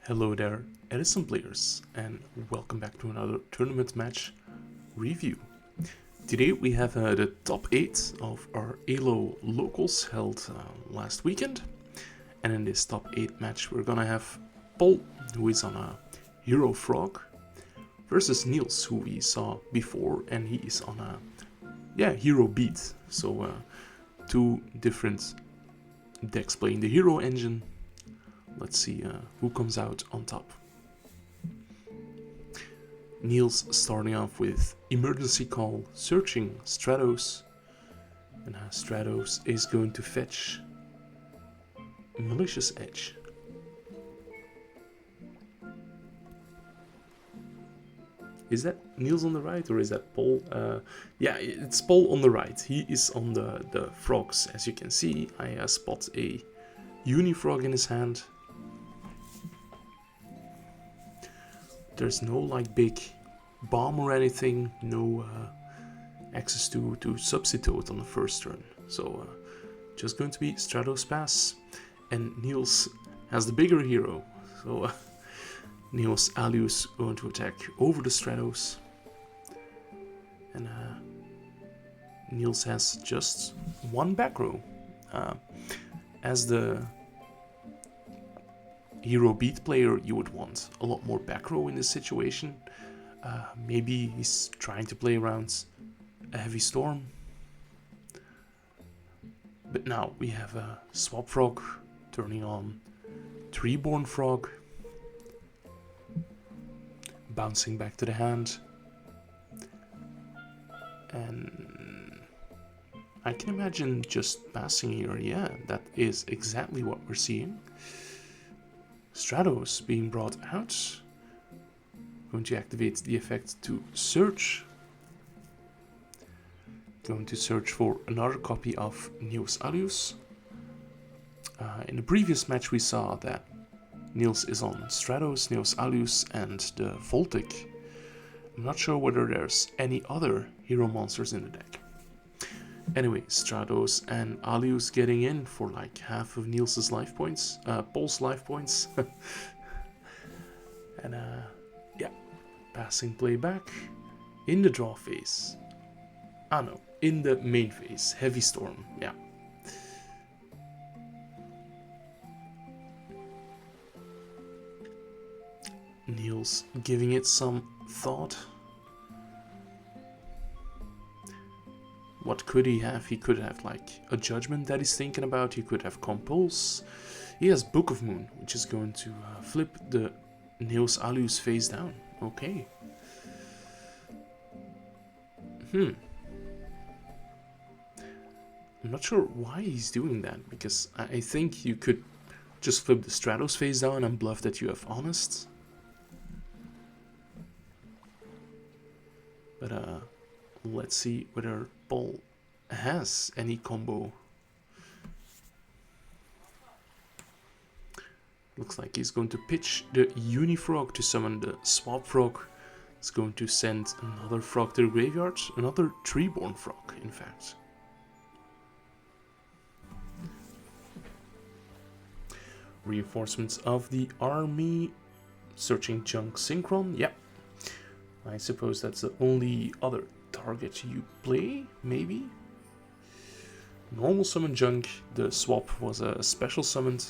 Hello there, EDISON players, and welcome back to another tournament match review. Today we have the top 8 of our ELLO locals held last weekend, and in this top 8 match we're gonna have Paul, who is on a Hero Frog, versus Niels, who we saw before, and he is on a Hero Beat. So two different decks playing the Hero engine. Let's see who comes out on top. Niels starting off with Emergency Call, searching Stratos, and Stratos is going to fetch Malicious Edge. Is that Niels on the right, or is that Paul? Yeah, it's Paul on the right. He is on the frogs. As you can see, I spot a Unifrog in his hand. There's no like big bomb or anything, no access to substitute on the first turn. So just going to be Stratos pass, and Niels has the bigger hero. So Niels Alius going to attack over the Stratos, and Niels has just one back row. As the Hero Beat player, you would want a lot more back row in this situation. Maybe he's trying to play around a Heavy Storm. But now we have a Swap Frog turning on Treeborn Frog. Bouncing back to the hand. And I can imagine just passing here. Yeah, that is exactly what we're seeing. Stratos being brought out. Going to activate the effect to search. Going to search for another copy of Niels Alius. In the previous match we saw that Niels is on Stratos, Niels Alius, and the Voltic. I'm not sure whether there's any other hero monsters in the deck. Anyway, Stratos and Alius getting in for like half of Niels' life points, Paul's life points. And yeah, passing play back in the draw phase. No, in the main phase, Heavy Storm, yeah. Niels giving it some thought. What could he have? He could have like a Judgment that he's thinking about. He could have Compulse. He has Book of Moon, which is going to flip the Niels Alius face down. Okay. I'm not sure why he's doing that, because I think you could just flip the Stratos face down and bluff that you have Honest. But let's see whether Paul has any combo. Looks like he's going to pitch the Unifrog to summon the Swap Frog. He's going to send another frog to the graveyard, another Treeborn Frog, in fact. Reinforcements of the army, searching Junk Synchron, yep. I suppose that's the only other target you play, maybe? Normal summon Junk, the swap was a special summoned.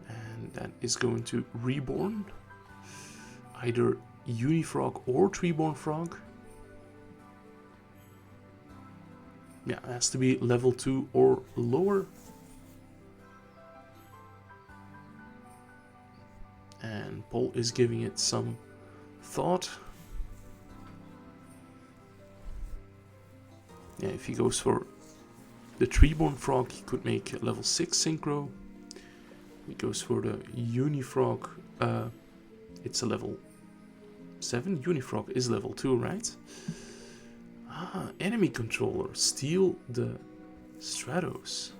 And that is going to Reborn. Either Unifrog or Treeborn Frog. Yeah, it has to be level 2 or lower. And Paul is giving it some thought. Yeah, if he goes for the Treeborn Frog, he could make a level 6 synchro. He goes for the Unifrog. It's a level 7. Unifrog is level 2, right? Enemy controller. Steal the Stratos.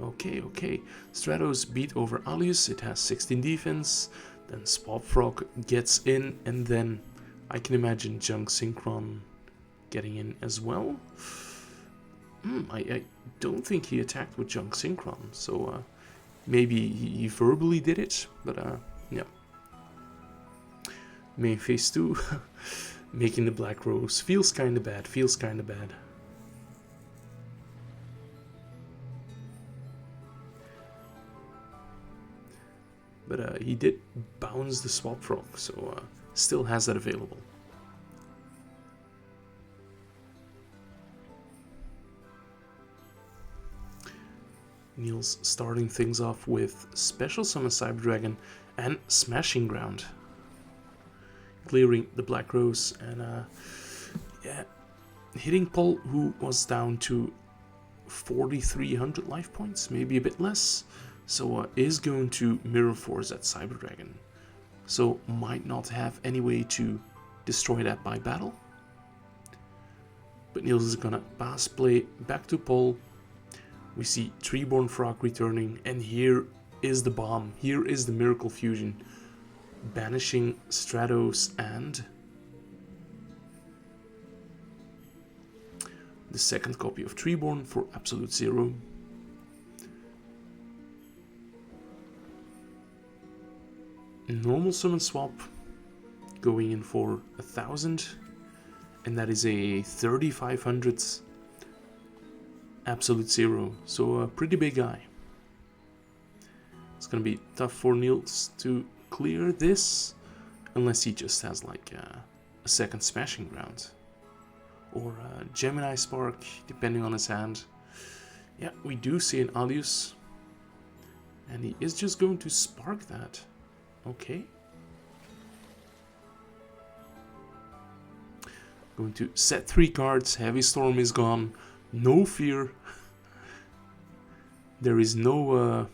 Okay. Stratos beat over Alius. It has 16 defense. Then Swap Frog gets in, and then I can imagine Junk Synchron getting in as well. I don't think he attacked with Junk Synchron, so maybe he verbally did it, but yeah. Main phase 2, making the Black Rose. Feels kinda bad, feels kinda bad. But he did bounce the Swap Frog, so still has that available. Niels starting things off with Special Summon Cyber Dragon and Smashing Ground. Clearing the Black Rose and yeah, hitting Paul, who was down to 4,300 life points, maybe a bit less. So is going to Mirror Force that Cyber Dragon. So might not have any way to destroy that by battle. But Niels is gonna pass play back to Paul. We see Treeborn Frog returning, and here is the bomb. Here is the Miracle Fusion. Banishing Stratos and the second copy of Treeborn for Absolute Zero. Normal summon swap going in for 1,000, and that is a 3,500 Absolute Zero, so a pretty big guy. It's gonna be tough for Niels to clear this, unless he just has like a second Smashing Ground or a Gemini Spark, depending on his hand. Yeah, we do see an Alius, and he is just going to spark that. Okay. Going to set 3 cards. Heavy Storm is gone. No fear. There is no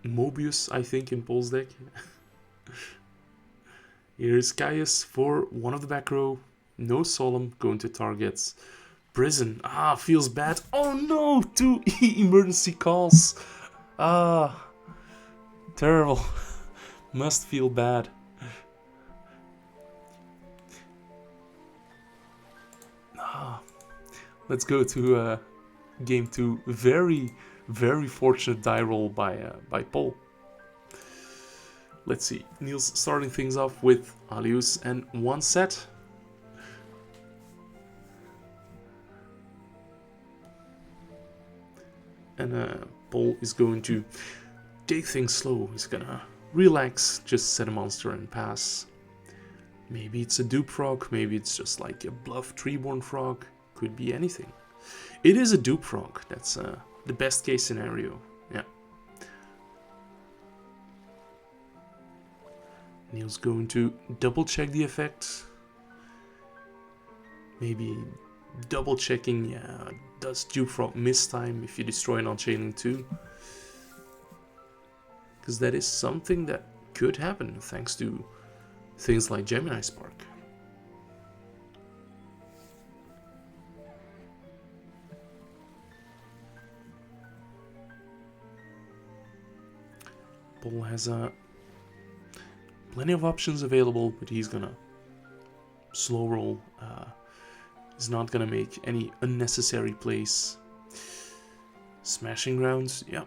Mobius, I think, in Paul's deck. Here's Caius for one of the back row. No Solemn, going to targets. Prison. Ah, feels bad. Oh no, 2 emergency calls. Ah, terrible. Must feel bad. Ah, let's go to game 2. Very, very fortunate die roll by Paul. Let's see. Niels starting things off with Alius and 1 set. And Paul is going to take things slow. He's gonna relax, just set a monster and pass. Maybe it's a Dupe Frog, maybe it's just like a bluff Treeborn Frog. Could be anything. It is a Dupe Frog. That's the best case scenario. Yeah. Niels going to double check the effect. Maybe double checking, yeah, does Dupe Frog miss time if you destroy an on-chaining too? Because that is something that could happen thanks to things like Gemini Spark. Paul has plenty of options available, but he's gonna slow roll. He's not gonna make any unnecessary plays. Smashing Grounds, yeah.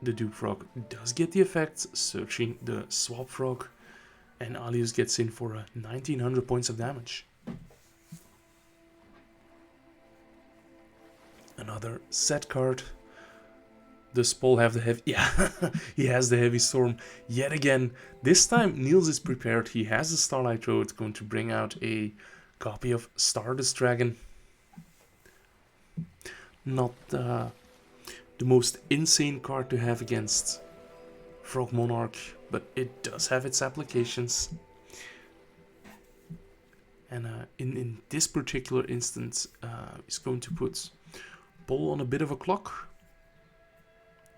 The Dupe Frog does get the effect, searching the Swap Frog, and Alius gets in for 1,900 points of damage. Another set card. Does Paul have the heavy... Yeah, he has the Heavy Storm yet again. This time Niels is prepared. He has the Starlight Road, going to bring out a copy of Stardust Dragon. Not the most insane card to have against Frog Monarch, but it does have its applications. And in this particular instance, he's going to put Paul on a bit of a clock.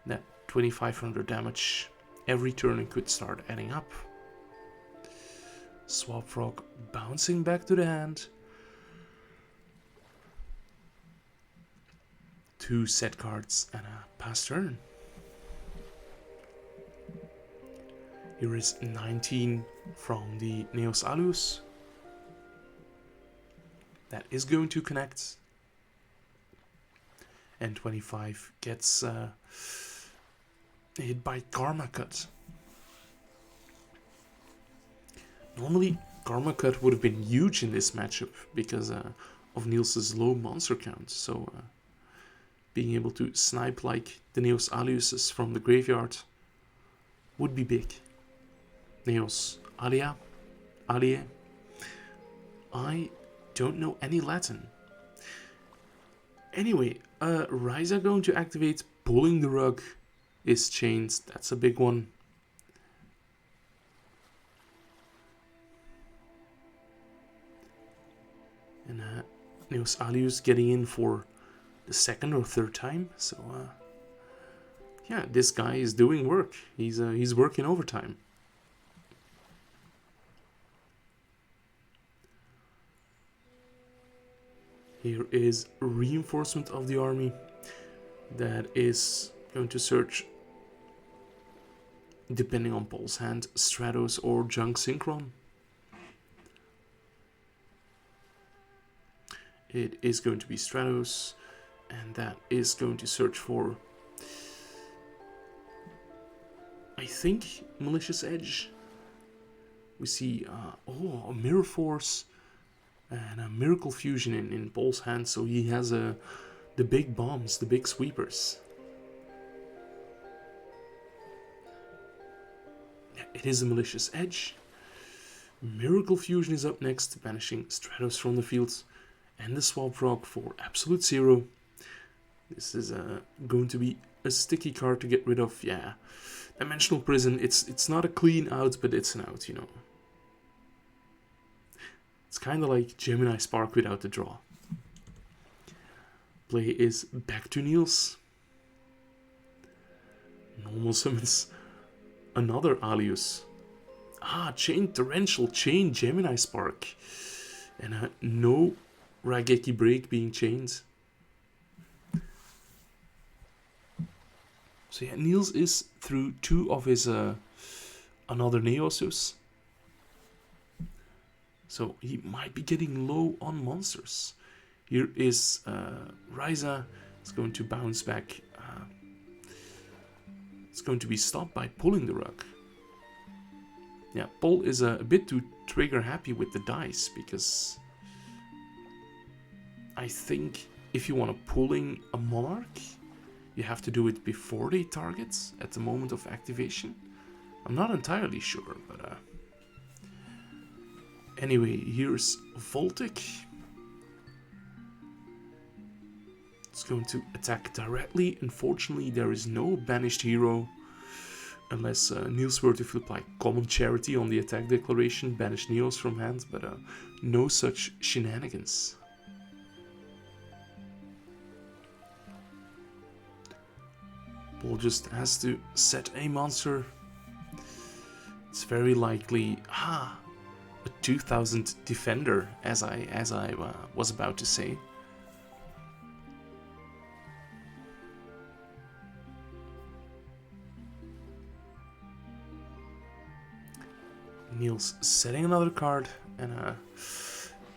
That 2,500 damage every turn and could start adding up. Swap Frog bouncing back to the hand. 2 set cards and a pass turn. Here is 19 from the Neos Alius. That is going to connect. and 25 gets hit by Karma Cut. Normally, Karma Cut would have been huge in this matchup because of Niels' low monster count, so being able to snipe like the Neos Aliuses from the graveyard would be big. Neos Alia? Alie? I don't know any Latin. Anyway, Ryza going to activate. Pulling the Rug is chained. That's a big one. And Neos Alius getting in for the second or third time. So yeah, this guy is doing work. He's working overtime. Here is reinforcement of the army that is going to search, depending on Paul's hand, Stratos or Junk Synchron. It is going to be Stratos, and that is going to search for, I think, Malicious Edge. We see a Mirror Force and a Miracle Fusion in Paul's hand, so he has the big bombs, the big sweepers. Yeah, it is a Malicious Edge. Miracle Fusion is up next, banishing Stratos from the field, and the Swap Rock for absolute 0. This is going to be a sticky card to get rid of. Yeah, Dimensional Prison, it's not a clean out, but it's an out, you know. It's kind of like Gemini Spark without the draw. Play is back to Niels. Normal summons another Alius. Chain Torrential, Chain Gemini Spark. And no Raigeki Break being chained. So yeah, Niels is through 2 of his another Neosus. So he might be getting low on monsters. Here is Ryza. It's going to bounce back. It's going to be stopped by Pulling the Rug. Yeah, Paul is a bit too trigger happy with the dice, because I think if you want to Pulling a Monarch, you have to do it before they target at the moment of activation. I'm not entirely sure, but anyway, here's Voltic. It's going to attack directly. Unfortunately, there is no banished hero. Unless Niels were to flip like Common Charity on the attack declaration, banish Neos from hand, but no such shenanigans. Paul just has to set a monster. It's very likely a 2000 defender, as I was about to say. Niels setting another card, and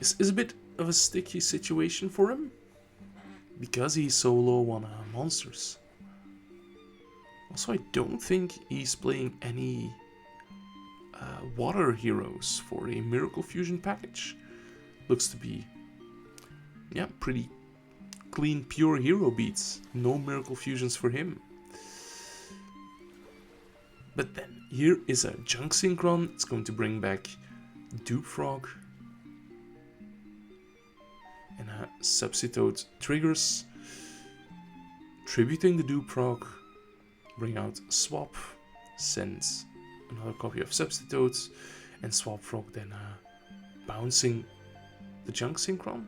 is a bit of a sticky situation for him because he's so low on monsters. Also, I don't think he's playing any water heroes for a Miracle Fusion package. Looks to be, yeah, pretty clean, pure hero beats. No Miracle Fusions for him. But then, here is a Junk Synchron. It's going to bring back Dupe Frog. And Substitute triggers. Tributing the Dupe Frog. Bring out Swap. Send another copy of Substitutes. And Swap Frog then bouncing the Junk Synchron.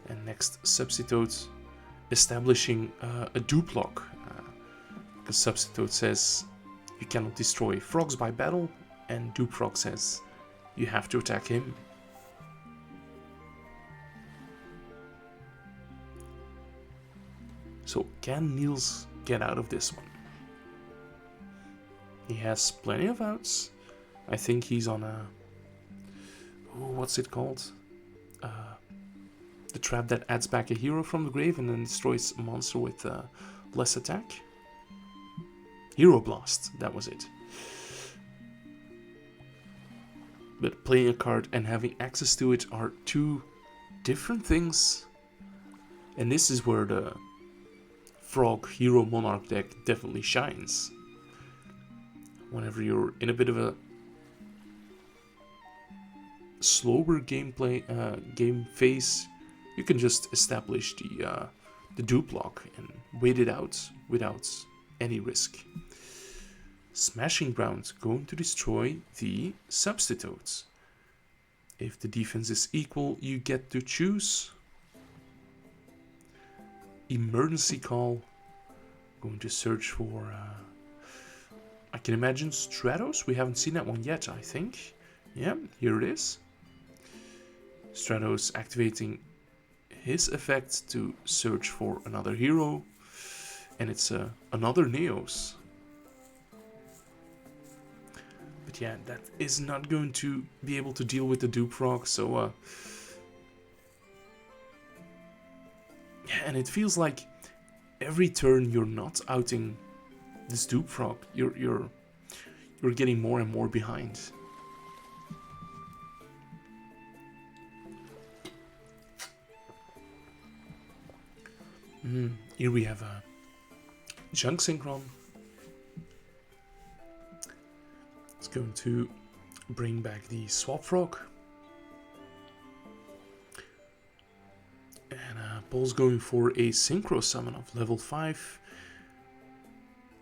And next Substitute establishing a Dupe Lock. Because Substitute says you cannot destroy frogs by battle, and Dupe Frog says you have to attack him. So can Niels get out of this one? He has plenty of outs. I think he's on a... what's it called? The trap that adds back a hero from the grave and then destroys a monster with less attack. Hero Blast, that was it. But playing a card and having access to it are two different things. And this is where the Frog Hero Monarch deck definitely shines. Whenever you're in a bit of a slower game phase, you can just establish the dupe lock and wait it out without any risk. Smashing Ground going to destroy the substitutes. If the defense is equal, you get to choose. Emergency Call going to search for I can imagine Stratos. We haven't seen that one yet, I think. Yeah, here it is. Stratos activating his effect to search for another hero, and it's another Neos. But yeah, that is not going to be able to deal with the dupe frog, so yeah, and it feels like every turn you're not outing this dupe frog, you're getting more and more behind. Here we have a Junk Synchron. It's going to bring back the Swap Frog. And Paul's going for a Synchro Summon of level 5.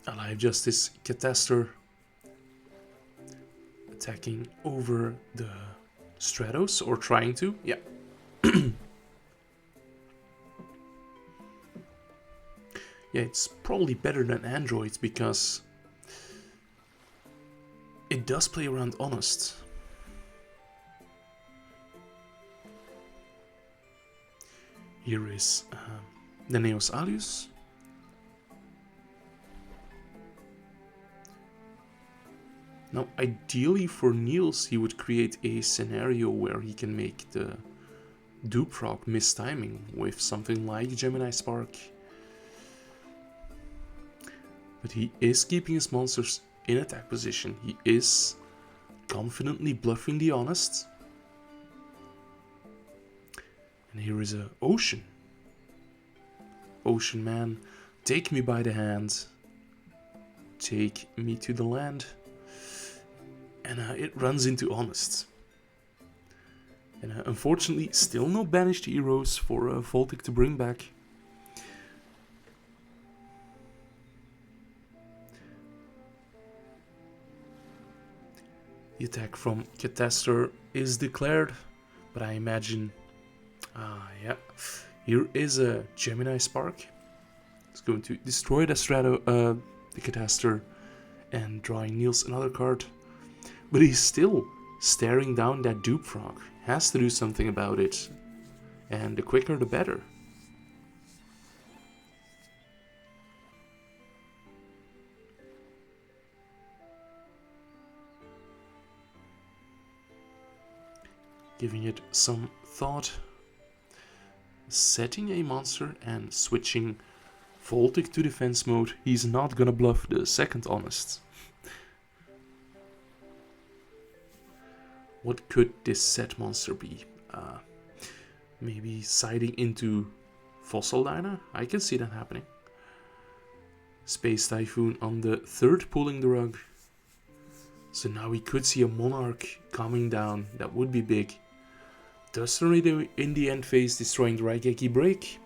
Alive Justice Cataster. Attacking over the Stratos, or trying to, yeah. Yeah, it's probably better than Android because it does play around Honest. Here is the Neos Alius. Now, ideally for Niels, he would create a scenario where he can make the dupe frog miss timing with something like Gemini Spark. But he is keeping his monsters in attack position. He is confidently bluffing the Honest. And here is a Ocean. Ocean Man, take me by the hand. Take me to the land. And it runs into Honest. And unfortunately, still no banished heroes for Voltic to bring back. The attack from Cataster is declared, but I imagine, yeah, here is a Gemini Spark. It's going to destroy the the Cataster, and drawing Niels another card. But he's still staring down that dupe frog. Has to do something about it, and the quicker the better. Giving it some thought, setting a monster and switching Voltic to defense mode. He's not gonna bluff the second Honest. What could this set monster be? Maybe siding into Fossil Dyna? I can see that happening. Space Typhoon on the third, pulling the rug. So now we could see a Monarch coming down. That would be big. Does already in the end phase destroying the Raigeki Break.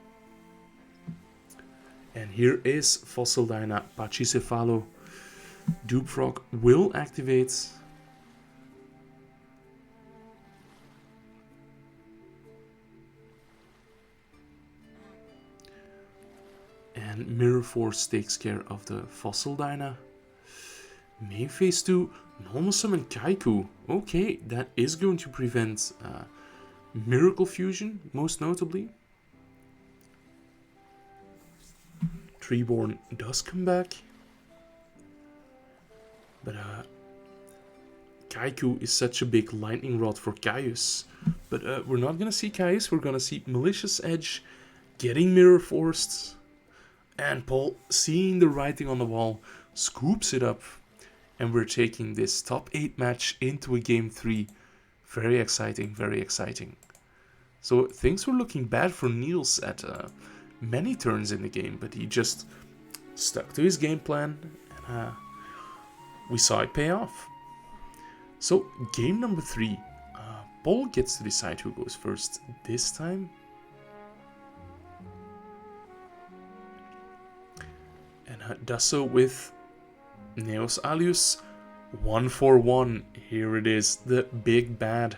And here is Fossil Dyna, Pachycephalo. Dupe Frog will activate. And Mirror Force takes care of the Fossil Dyna. Main phase 2, Normal Summon Kaiku. Okay, that is going to prevent Miracle Fusion, most notably. Treeborn does come back. But Kaiku is such a big lightning rod for Caius. But we're not gonna see Caius, we're gonna see Malicious Edge getting mirror forced. And Paul, seeing the writing on the wall, scoops it up. And we're taking this top 8 match into a game 3. Very exciting, very exciting. So things were looking bad for Niels at many turns in the game, but he just stuck to his game plan, and we saw it pay off. So game number 3, Paul gets to decide who goes first this time. And does so with Neos Alius 1-for-1. Here it is, the big bad.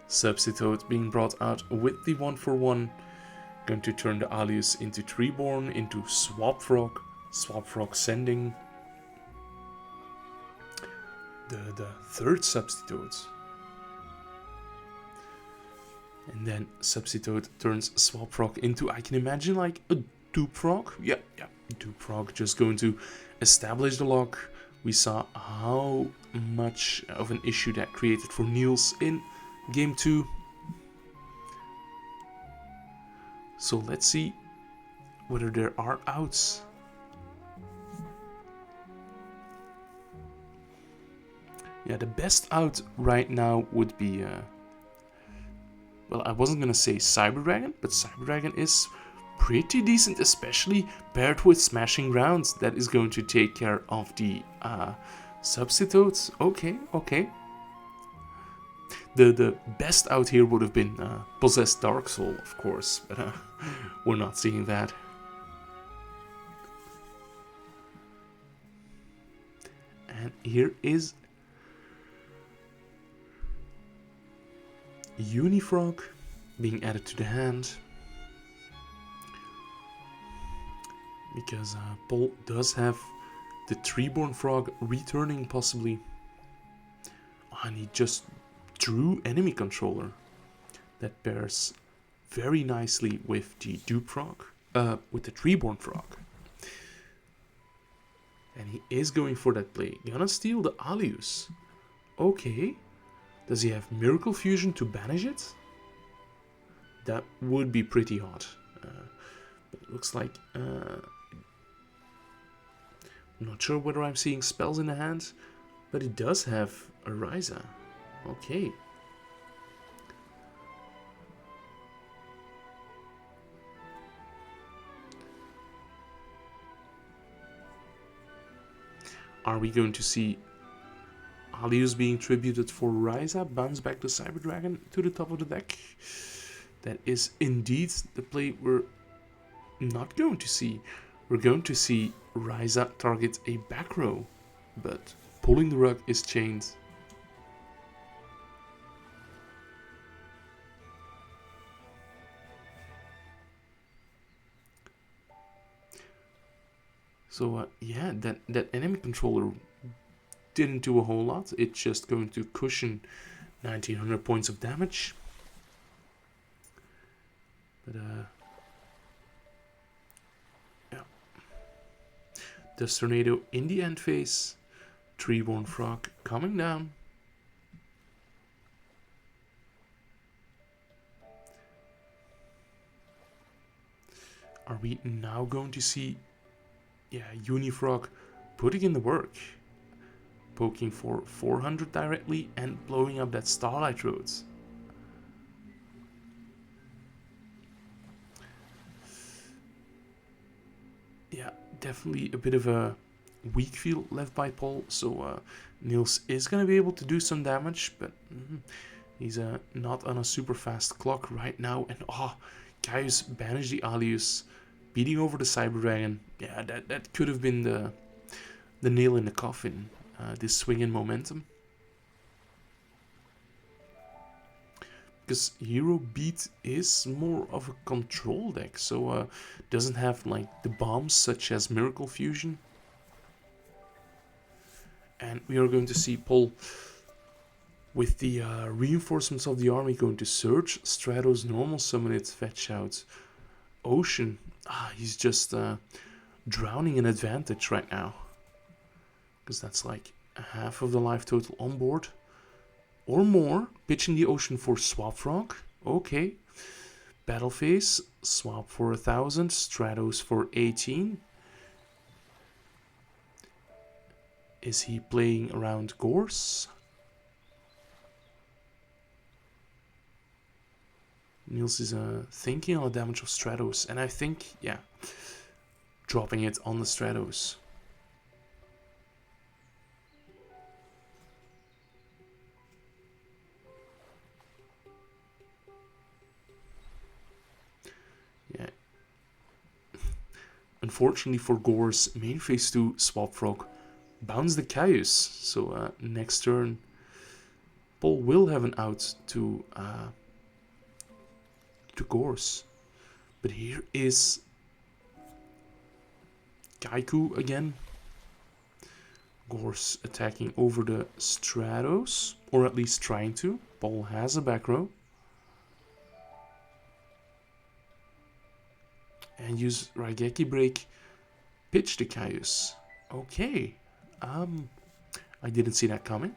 Substitute being brought out with the 1-for-1. Going to turn the Alius into Treeborn, into Swap Frog. Swap Frog sending the third substitute. And then substitute turns Swap Frog into, I can imagine, like a Dupe Frog. Yeah, Dupe Frog just going to establish the lock. We saw how much of an issue that created for Niels in game 2. So let's see whether there are outs. Yeah, the best out right now would be, well, I wasn't gonna say Cyber Dragon, but Cyber Dragon is pretty decent, especially paired with Smashing Rounds. That is going to take care of the substitutes. Okay. The best out here would have been Possessed Dark Soul, of course, but we're not seeing that. And here is Unifrog being added to the hand, because Paul does have the Treeborn Frog returning possibly. And he just drew enemy controller. That pairs very nicely with the Dupe Frog, with the Treeborn Frog. And he is going for that play. Gonna steal the Alius. Okay. Does he have Miracle Fusion to banish it? That would be pretty hot. But it looks like... I'm not sure whether I'm seeing spells in the hand, but he does have a Ryza. Okay. Are we going to see Alius being tributed for Ryza, bounce back the Cyber Dragon to the top of the deck? That is indeed the play we're not going to see. We're going to see Ryza target a back row, but pulling the rug is chained. So yeah, that enemy controller didn't do a whole lot. It's just going to cushion 1900 points of damage. But yeah. Dust Tornado in the end phase. Treeborn Frog coming down. Are we now going to see, yeah, Unifrog putting in the work? Poking for 400 directly and blowing up that Starlight Road. Yeah, definitely a bit of a weak field left by Paul, so Niels is going to be able to do some damage, but he's not on a super fast clock right now. And Caius banished the Alius, beating over the Cyber Dragon. Yeah, that could have been the nail in the coffin. This swing in momentum, because Hero Beat is more of a control deck, so doesn't have like the bombs such as Miracle Fusion. And we are going to see Paul with the reinforcements of the army going to search Stratos, normal summon it, fetch out Ocean. He's just drowning in advantage right now, because that's like half of the life total on board. or more. Pitch in the ocean for Swap Frog. Okay. Battle phase. Swap for 1000. Stratos for 18. Is he playing around Gorse? Niels is thinking on the damage of Stratos, and I think, yeah, dropping it on the Stratos. Yeah. Unfortunately for Gorse, main phase 2 Swap Frog bounce the Caius, so next turn Paul will have an out to Gorse. But here is Kaiku again. Gorse attacking over the Stratos, or at least trying to. Paul has a back row. And use Raigeki Break, pitch the Caius. Okay. I didn't see that coming.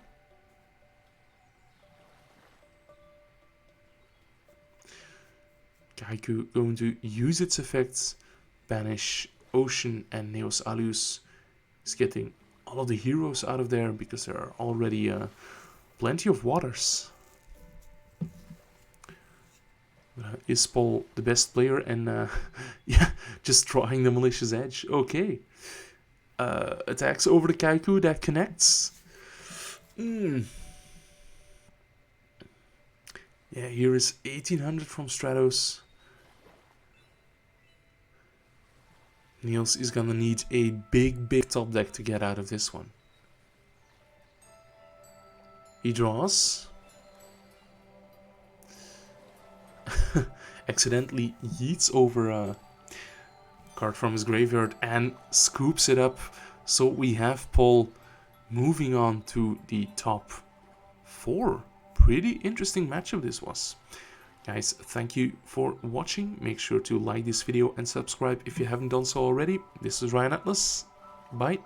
Kaiku going to use its effects, banish Ocean and Neos Alius. Is getting all of the heroes out of there because there are already plenty of waters. Is Paul the best player and yeah, just drawing the Malicious Edge. Okay. Attacks over the Kaiku, that connects. Yeah, here is 1800 from Stratos. Niels is gonna need a big top deck to get out of this one. He draws. Accidentally yeets over a card from his graveyard and scoops it up. So we have Paul moving on to the top 4. Pretty interesting matchup this was. Guys, thank you for watching. Make sure to like this video and subscribe if you haven't done so already. This is Ryan Atlas. Bye.